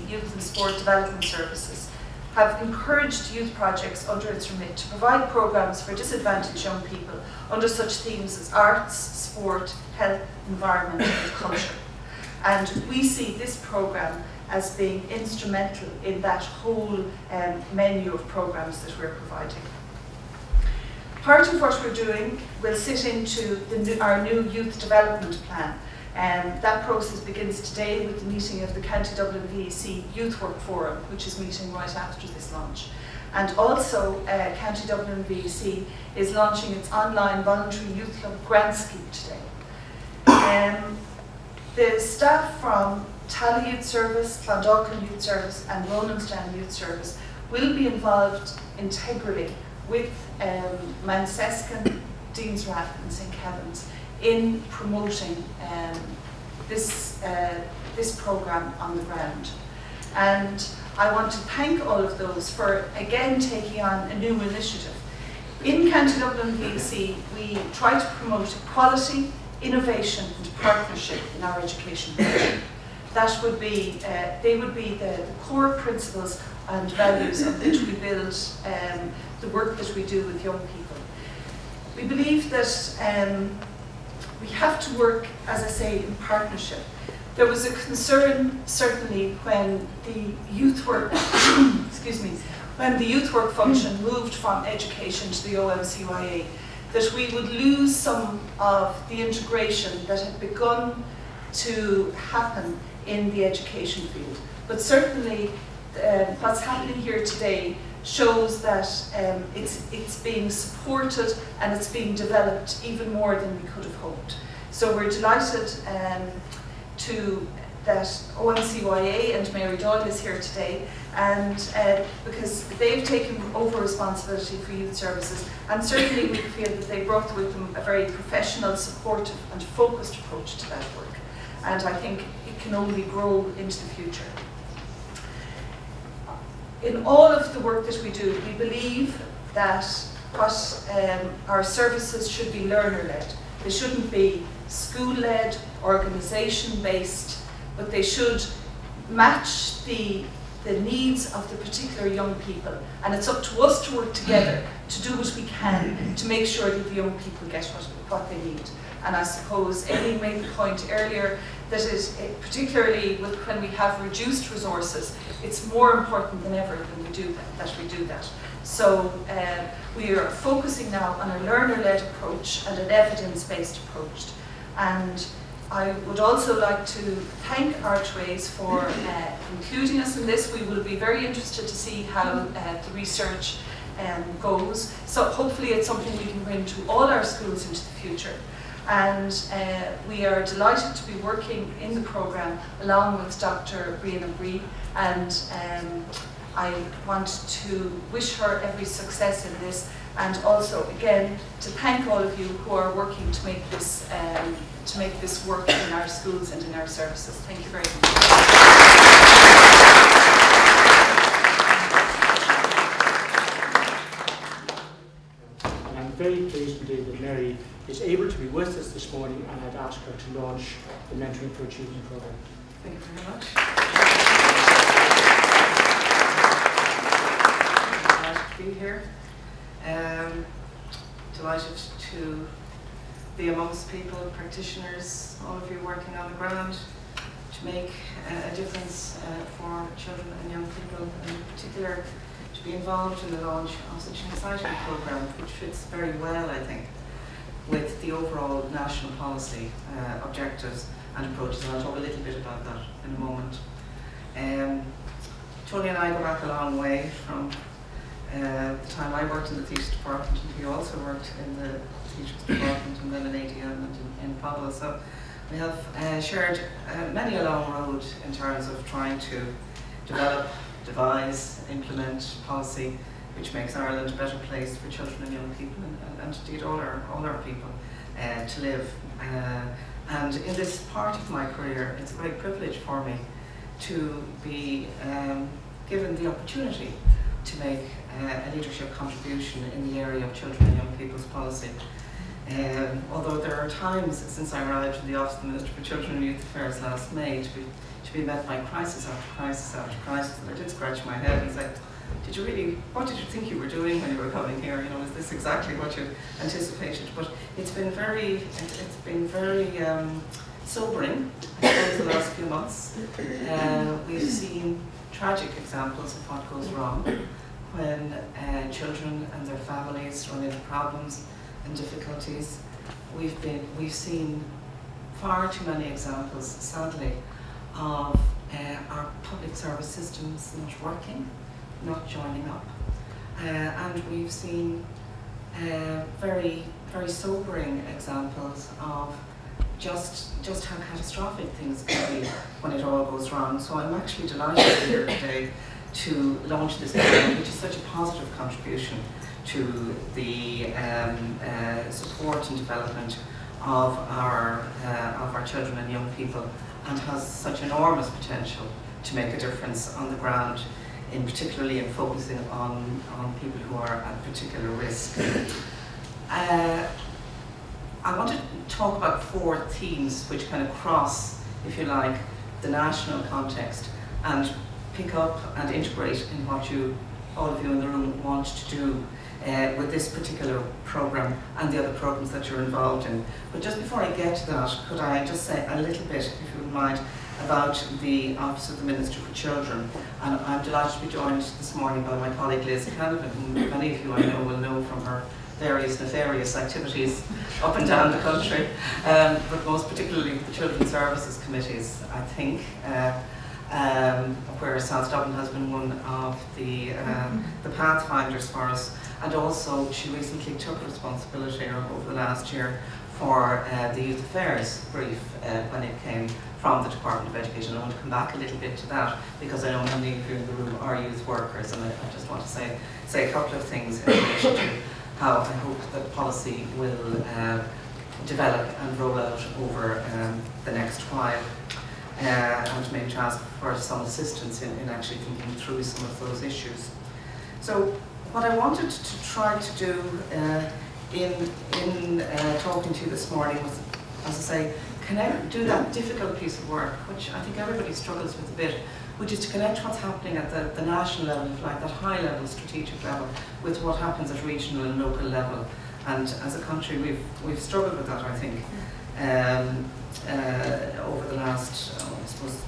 Youth and Sport Development Services have encouraged youth projects under its remit to provide programmes for disadvantaged young people under such themes as arts, sport, health, environment and culture. And we see this programme as being instrumental in that whole menu of programmes that we're providing. Part of what we're doing will sit into our new youth development plan. That process begins today with the meeting of the County Dublin VEC Youth Work Forum, which is meeting right after this launch. And also, County Dublin VEC is launching its online voluntary youth club grant scheme today. The staff from Tally Youth Service, Clondalkin Youth Service and Ronanstown Youth Service will be involved integrally with Manseskin, Dean's Rath and St. Kevin's in promoting this programme on the ground. And I want to thank all of those for again taking on a new initiative. In County Dublin VEC, we try to promote equality, innovation and partnership in our education program. That would be, they would be the core principles and values on which we build the work that we do with young people. We believe that we have to work, as I say, in partnership. There was a concern, certainly, when the youth work, excuse me, when the youth work function moved from education to the OMCYA, that we would lose some of the integration that had begun to happen in the education field. But certainly, what's happening here today shows that it's being supported and it's being developed even more than we could have hoped. So we're delighted that OMCYA and Maire Doyle is here today, and because they've taken over responsibility for youth services, and certainly we feel that they brought with them a very professional, supportive and focused approach to that work. And I think it can only grow into the future. In all of the work that we do, we believe that what our services should be learner-led. They shouldn't be school-led, organisation-based, but they should match the needs of the particular young people. And it's up to us to work together to do what we can to make sure that the young people get what they need. And I suppose Aileen made the point earlier that particularly when we have reduced resources, it's more important than ever that we do that. So we are focusing now on a learner-led approach and an evidence-based approach. And I would also like to thank Archways for including us in this. We will be very interested to see how the research goes. So hopefully it's something we can bring to all our schools into the future. And we are delighted to be working in the programme along with Dr. Brenna Bry, and I want to wish her every success in this, and also again to thank all of you who are working to make this work in our schools and in our services. Thank you very much. I'm very pleased indeed that Mary is able to be with us this morning, and I'd ask her to launch the Mentoring for Achievement programme. Thank you very much. Delighted to be here. Delighted to be amongst people, practitioners, all of you working on the ground to make a difference for children and young people, and in particular to be involved in the launch of such an exciting programme, which fits very well, I think, with the overall national policy objectives and approaches, and I'll talk a little bit about that in a moment. Tony and I go back a long way from the time I worked in the theatres department, and he also worked in the theatres department and then in ADM and in Powell. So we have shared many a long road in terms of trying to develop, devise, implement policy which makes Ireland a better place for children and young people, and indeed all our people to live. And in this part of my career, it's a great privilege for me to be given the opportunity to make a leadership contribution in the area of children and young people's policy. Although there are times since I arrived in the Office of the Minister for Children and Youth Affairs last May to be met by crisis after crisis after crisis. And I did scratch my head and say, what did you think you were doing when you were coming here? You know, is this exactly what you anticipated? But it's been very sobering, I suppose, the last few months. We've seen tragic examples of what goes wrong when children and their families run into problems and difficulties. We've seen far too many examples, sadly, of our public service systems not working, not joining up, and we've seen very sobering examples of just how catastrophic things can be when it all goes wrong. So I'm actually delighted to be here today to launch this program, which is such a positive contribution to the support and development of our children and young people, and has such enormous potential to make a difference on the ground, particularly in focusing on people who are at particular risk. I want to talk about 4 themes which kind of cross, if you like, the national context and pick up and integrate in what all of you in the room want to do with this particular programme and the other programmes that you're involved in. But just before I get to that, could I just say a little bit, if you wouldn't mind, about the Office of the Minister for Children. And I'm delighted to be joined this morning by my colleague Liz Canavan, whom many of you I know will know from her various nefarious activities up and down the country, but most particularly the Children's Services Committees, I think, where South Dublin has been one of the pathfinders for us. And also she recently took responsibility over the last year for the Youth Affairs brief when it came from the Department of Education. I want to come back a little bit to that because I know many of you in the room are youth workers, and I just want to say a couple of things in relation to how I hope that policy will develop and roll out over the next while, and maybe to ask for some assistance in actually thinking through some of those issues. So what I wanted to try to do in talking to you this morning was, as I say, do that difficult piece of work, which I think everybody struggles with a bit, which is to connect what's happening at the national level, like that high level, strategic level, with what happens at regional and local level. And as a country, we've struggled with that, I think, over the last, I suppose,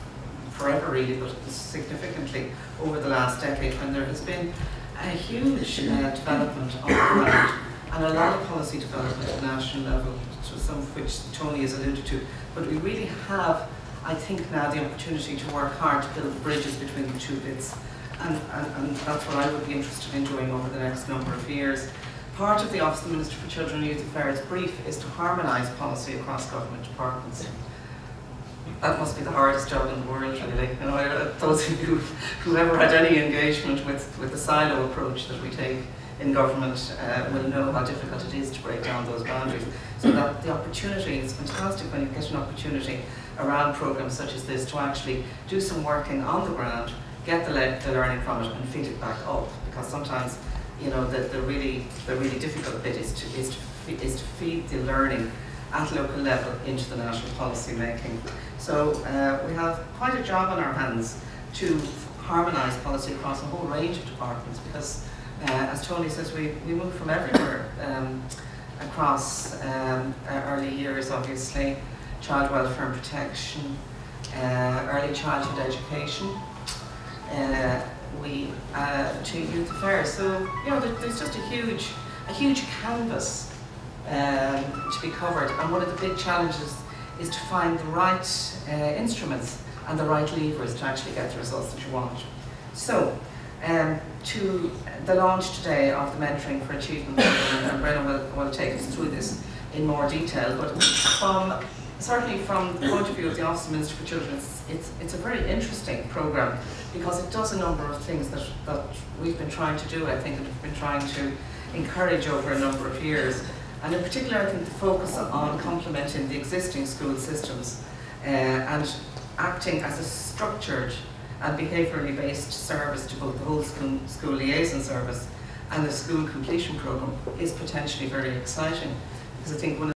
forever really, but significantly over the last decade, when there has been a huge development on the ground and a lot of policy development at the national level, some of which Tony has alluded to. But we really have, I think, now the opportunity to work hard to build the bridges between the 2 bits, and that's what I would be interested in doing over the next number of years. Part of the Office of the Minister for Children and Youth Affairs brief is to harmonise policy across government departments. That must be the hardest job in the world, really. You know, those of you who've ever had any engagement with the silo approach that we take in government will know how difficult it is to break down those boundaries. So that the opportunity is fantastic when you get an opportunity around programmes such as this to actually do some working on the ground, get the learning from it, and feed it back up. Because sometimes, you know, the really difficult bit is to feed the learning at local level into the national policy making. So we have quite a job on our hands to harmonise policy across a whole range of departments, because as Tony says, we move from everywhere across early years, obviously, child welfare and protection, early childhood education, to youth affairs. So, you know, there's just a huge canvas to be covered, and one of the big challenges is to find the right instruments and the right levers to actually get the results that you want. So, to the launch today of the Mentoring for Achievement, and Brenna will take us through this in more detail, but certainly from the point of view of the Office of the Minister for Children, it's a very interesting programme, because it does a number of things that we've been trying to do, I think, and we've been trying to encourage over a number of years. And in particular, I think the focus on complementing the existing school systems and acting as a structured and behaviourally based service to both the whole school liaison service and the school completion programme is potentially very exciting, because I think one of